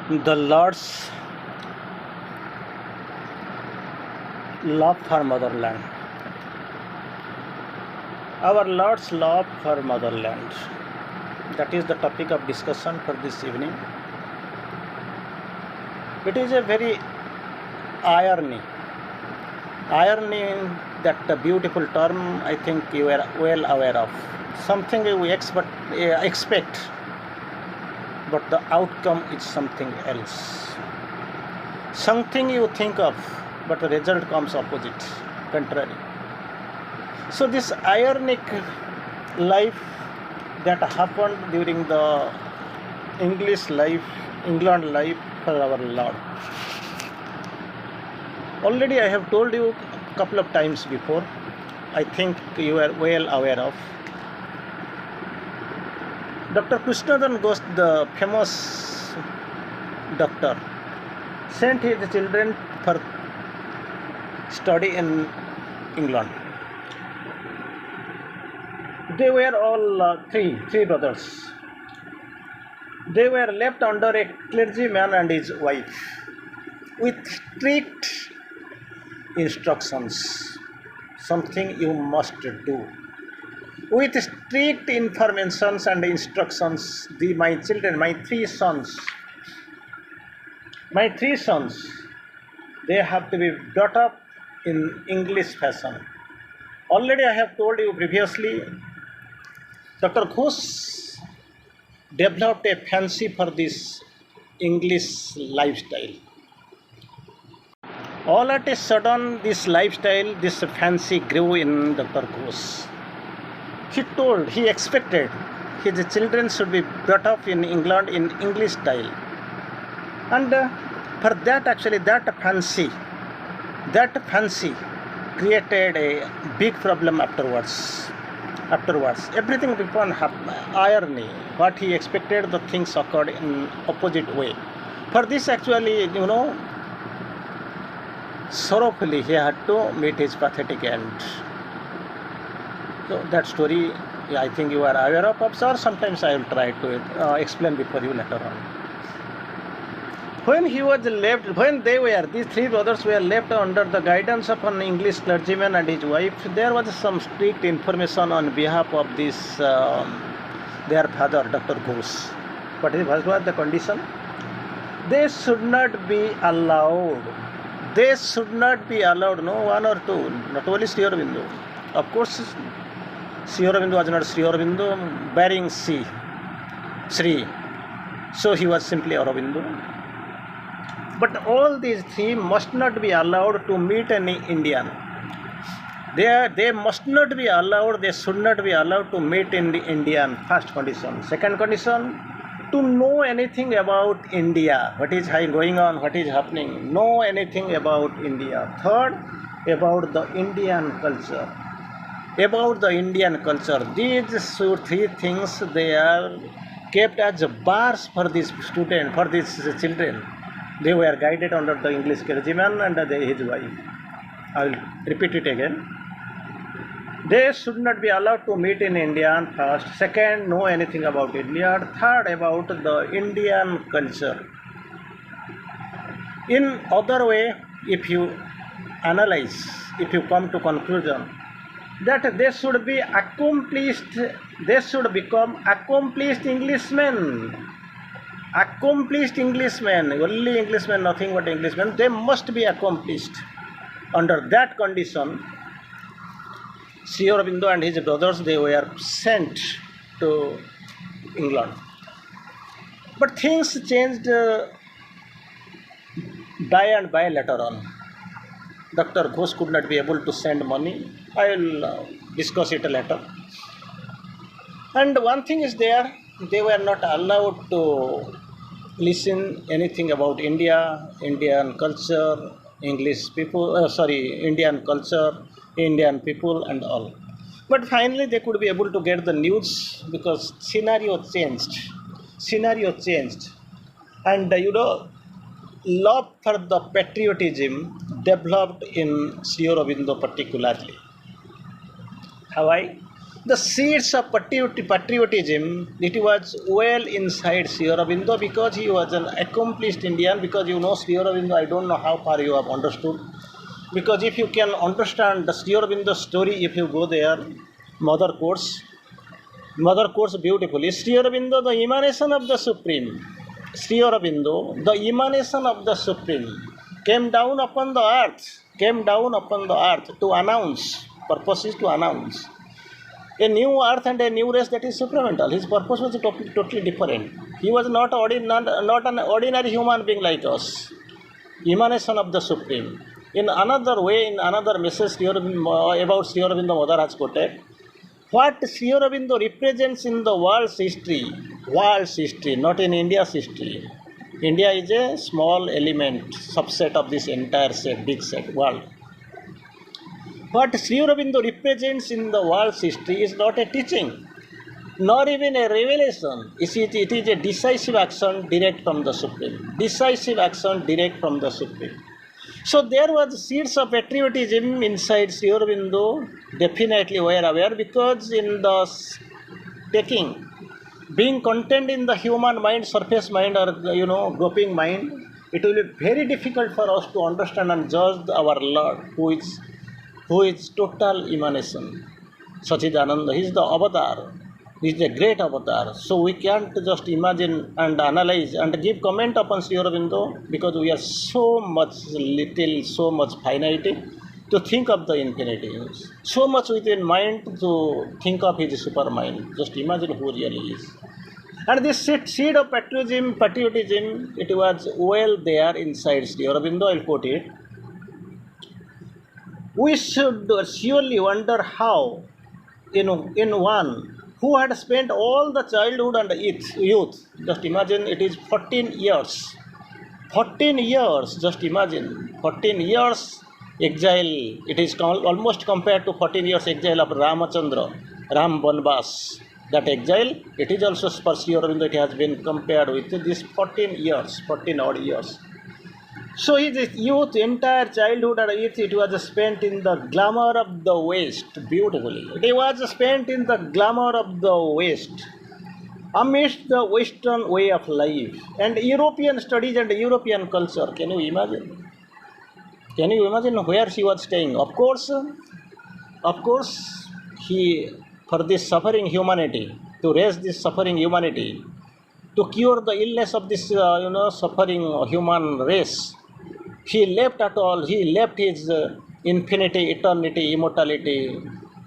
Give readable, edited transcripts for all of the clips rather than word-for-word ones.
The Lord's love for motherland. Our Lord's love for motherland. That is the topic of discussion for this evening. It is a very irony. Irony, that beautiful term, I think you are well aware of. Something we expect, but the outcome is something else. Something you think of, but the result comes opposite, contrary. So this ironic life that happened during the England life for our Lord. Already I have told you a couple of times before. I think you are well aware of. Dr. Krishnadan Ghosh, the famous doctor, sent his children for study in England. They were all three brothers. They were left under a clergyman and his wife with strict instructions, something you must do. With strict informations and instructions, my three sons, they have to be brought up in English fashion. Already I have told you previously, Dr. Ghosh developed a fancy for this English lifestyle. All at a sudden, this lifestyle, this fancy grew in Dr. Ghosh. He expected his children should be brought up in England in English style. And for that, actually, that fancy created a big problem afterwards. Everything became irony. What he expected, the things occurred in opposite way. For this, actually, sorrowfully, he had to meet his pathetic end. So that story, I think you are aware of, or sometimes I will try to explain before you later on. When these three brothers were left under the guidance of an English clergyman and his wife, there was some strict information on behalf of this their father, Dr. Ghosh. What was the condition? They should not be allowed. No one or two, not only Sri Aurobindo. Of course, Sri Aurobindo was not Sri Aurobindo bearing Sri. So he was simply Aurobindo. But all these three must not be allowed to meet any Indian. They must not be allowed, they should not be allowed to meet in the Indian, first condition. Second condition, to know anything about India, what is going on, what is happening, know anything about India. Third, about the Indian culture. These three things, they are kept as bars for these children. They were guided under the English clergyman and his wife. I will repeat it again. They should not be allowed to meet in India first. Second, know anything about India. Third, about the Indian culture. In other way, if you analyze, if you come to conclusion, that they should become accomplished Englishmen. Only Englishmen, nothing but Englishmen. They must be accomplished. Under that condition, Sri Aurobindo and his brothers, they were sent to England. But things changed by and by later on. Dr. Ghosh could not be able to send money. I will discuss it later. And one thing is there, they were not allowed to listen anything about India, Indian culture, Indian culture, Indian people and all. But finally they could be able to get the news because scenario changed. And love for the patriotism developed in Sri Aurobindo particularly. Why? The seeds of patriotism, it was well inside Sri Aurobindo because he was an accomplished Indian. Because you know Sri Aurobindo, I don't know how far you have understood. Because if you can understand the Sri Aurobindo story, if you go there, Mother Course, Mother Course beautifully. Sri Aurobindo, the emanation of the Supreme. Sri Aurobindo, the emanation of the Supreme, came down upon the earth to announce, purpose is to announce a new earth and a new race that is supramental. His purpose was totally different. He was not an ordinary human being like us, emanation of the Supreme. In another way, in another message about Sri Aurobindo, Mother has quoted, what Sri Aurobindo represents in the world's history, not in India's history. India is a small element, subset of this entire set, big set, world. What Sri Aurobindo represents in the world's history is not a teaching, nor even a revelation. It is a decisive action direct from the Supreme. Decisive action direct from the Supreme. So there was seeds of patriotism inside Sri Aurobindo, definitely were aware, because in the being contained in the human mind, surface mind, or groping mind, it will be very difficult for us to understand and judge our Lord, who is total emanation. Sachidananda, he is the avatar. He is a great avatar. So we can't just imagine and analyze and give comment upon Sri Aurobindo because we are so much little, so much finite to think of the infinity. So much within mind to think of his super mind. Just imagine who really is. And this seed of patriotism, it was well there inside Sri Aurobindo. I'll quote it. We should surely wonder how, in one who had spent all the childhood and youth, just imagine it is 14 years. 14 years, just imagine, 14 years exile, it is almost compared to 14 years exile of Ramachandra, Ram Banvas. That exile, it is also for Sri Aurobindo, it has been compared with this 14 odd years. So his youth, entire childhood and youth, it was spent in the glamour of the West, beautifully. It was spent in the glamour of the West, amidst the Western way of life and European studies and European culture. Can you imagine? Can you imagine where she was staying? Of course, he, for this suffering humanity, to raise this suffering humanity, to cure the illness of this, suffering human race, he left his infinity, eternity, immortality,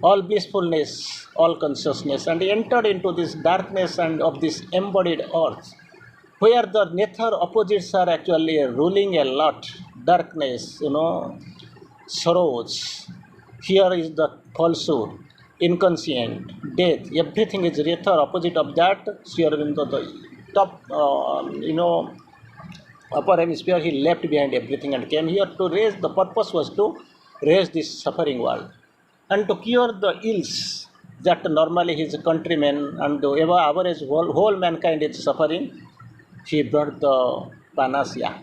all blissfulness, all consciousness, and he entered into this darkness and of this embodied earth, where the nether opposites are actually ruling a lot. Darkness, sorrows. Here is the falsehood, inconscient, death. Everything is nether opposite of that. Sri Aurobindo, the top, upper hemisphere, he left behind everything and came here to raise. The purpose was to raise this suffering world and to cure the ills that normally his countrymen and the average whole mankind is suffering. He brought the panacea.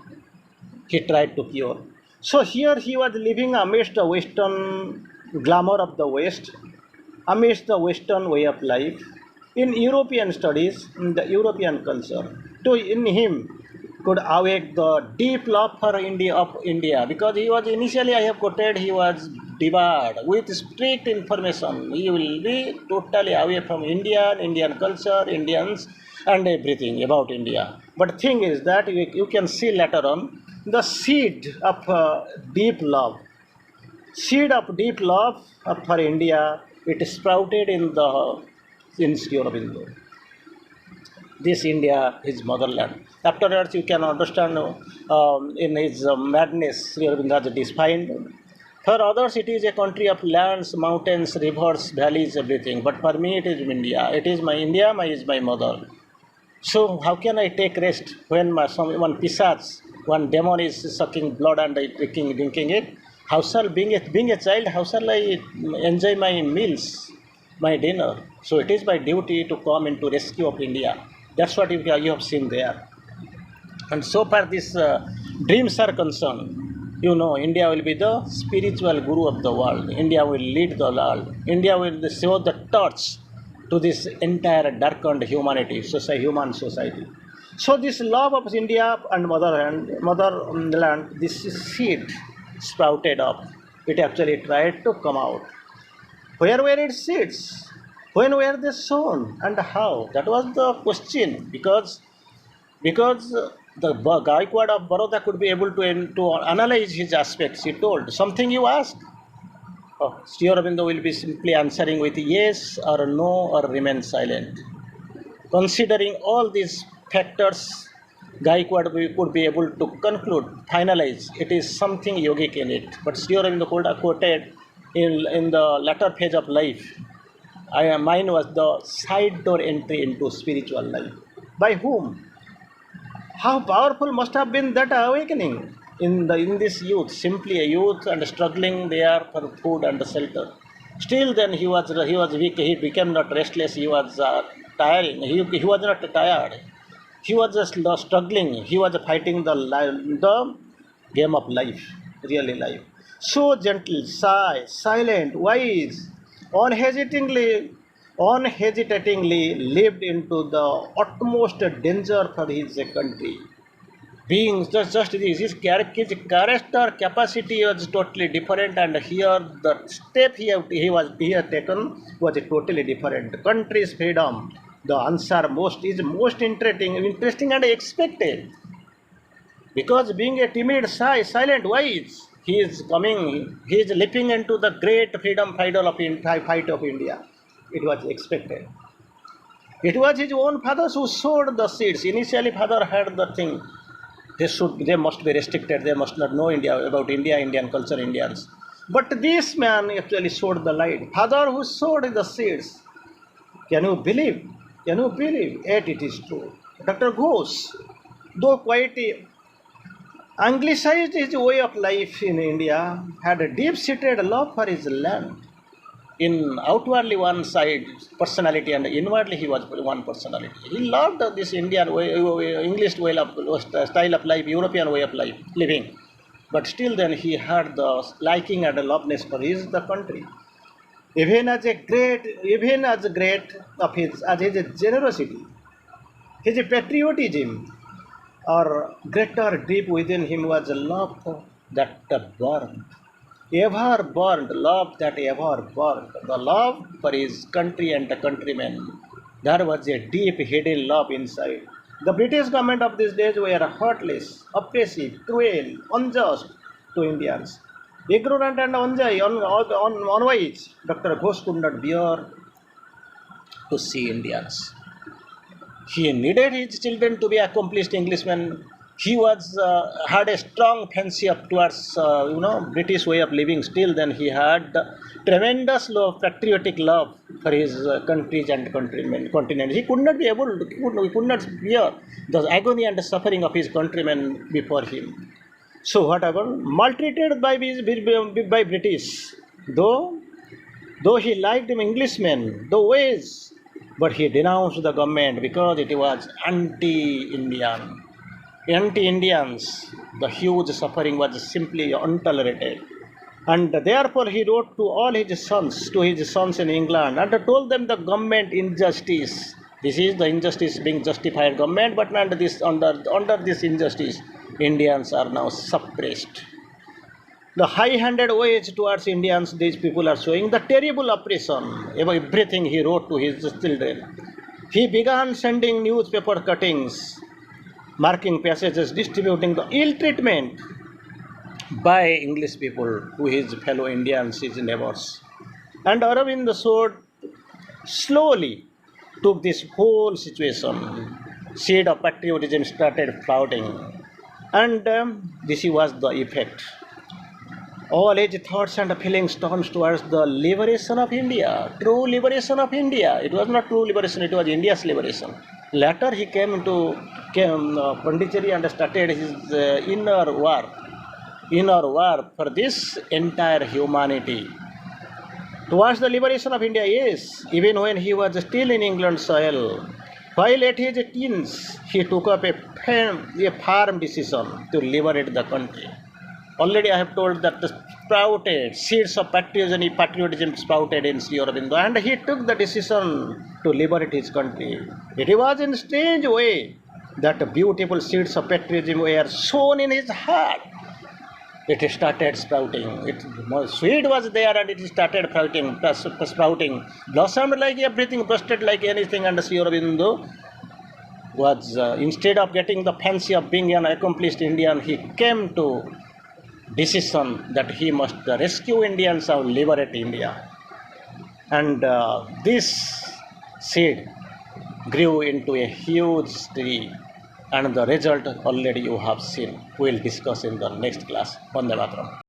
He tried to cure. So here he was living amidst the Western glamour of the West, amidst the Western way of life, in European studies, in the European culture. In him could awake the deep love for India, because he was initially, I have quoted, he was devoured with strict information. He will be totally away from Indian culture, Indians, and everything about India. But thing is that you can see later on the seed of deep love for India. It sprouted in Sri Aurobindo. This India, his motherland. Afterwards, you can understand in his madness, Sri Aurobindo has defined. For others, it is a country of lands, mountains, rivers, valleys, everything. But for me, it is India. It is my India, is my mother. So how can I take rest when one pisach, one demon is sucking blood and drinking it? How shall, being a child, how shall I enjoy my meals, my dinner? So it is my duty to come into rescue of India. That's what you have seen there. And so far these dreams are concerned, You know, India will be the spiritual guru of the world. India will lead the world. India will show the torch to this entire darkened humanity, human society. So this love of India and motherland, this seed sprouted up. It actually tried to come out. Where were its seeds? When were they sown and how? That was the question, because the Gaikwad of Baroda could be able to analyze his aspects. He told, something you ask, Sri Aurobindo will be simply answering with yes or no or remain silent. Considering all these factors, Gaikwad could be able to conclude, finalize, it is something yogic in it. But Sri Aurobindo quoted in the latter phase of life, mine was the side door entry into spiritual life. By whom? How powerful must have been that awakening in this youth, simply a youth and struggling there for food and shelter. Still, then he was weak. He became not restless. He was tiring. He was not tired. He was just struggling. He was fighting the game of life, really life. So gentle, silent, wise, unhesitatingly lived into the utmost danger for his country. Being just this, his character capacity was totally different, and here the step he had taken was totally different. Country's freedom, the answer is most interesting and expected. Because being a timid, silent, wise, he is leaping into the great freedom fight of India. It was expected. It was his own fathers who sowed the seeds. Initially, father had the thing. They must be restricted. They must not know about India, Indian culture, Indians. But this man actually sowed the light. Father who sowed the seeds. Can you believe? Can you believe? Yet it is true. Dr. Ghosh, though quite anglicized his way of life in India, had a deep-seated love for his land. In outwardly one side personality and inwardly he was one personality. He loved this English style of life, European way of life, living. But still then he had the liking and the loveness for the country. Even as his generosity, his patriotism, or greater deep within him was a love that burned. Love that ever burned. The love for his country and the countrymen. There was a deep hidden love inside. The British government of these days were heartless, oppressive, cruel, unjust to Indians. Ignorant and unwise, Dr. Ghosh could not bear to see Indians. He needed his children to be accomplished Englishmen. He had a strong fancy towards British way of living. Still, then he had tremendous patriotic love for his countries and countrymen, continent. He could not bear the agony and the suffering of his countrymen before him. So what happened? Maltreated by British, though he liked him Englishmen, the ways, but he denounced the government because it was anti-Indian. Anti-Indians, the huge suffering was simply intolerated. And therefore he wrote to his sons in England, and told them the government injustice. This is the injustice being justified government, but under this injustice, Indians are now suppressed. The high-handed ways towards Indians, these people are showing the terrible oppression. Everything he wrote to his children. He began sending newspaper cuttings, marking passages, distributing the ill treatment by English people to his fellow Indians, his neighbors. And Aurobindo slowly took this whole situation. Seed of patriotism started sprouting. And this was the effect. All his thoughts and feelings turned towards the liberation of India, true liberation of India. It was not true liberation, it was India's liberation. Later he came Pondicherry and started his inner war for this entire humanity. Towards the liberation of India, yes, even when he was still in England soil, while at his teens, he took up a firm decision to liberate the country. Already I have told that the sprouted seeds of patriotism sprouted in Sri Aurobindo, and he took the decision to liberate his country. It was in a strange way that beautiful seeds of patriotism were sown in his heart. It started sprouting. Seed was there, and it started sprouting, blossomed like everything, busted like anything. And Sri Aurobindo was, instead of getting the fancy of being an accomplished Indian, he came to decision that he must rescue Indians or liberate India. And this seed grew into a huge tree, and the result already you have seen. We will discuss in the next class. Vande Mataram.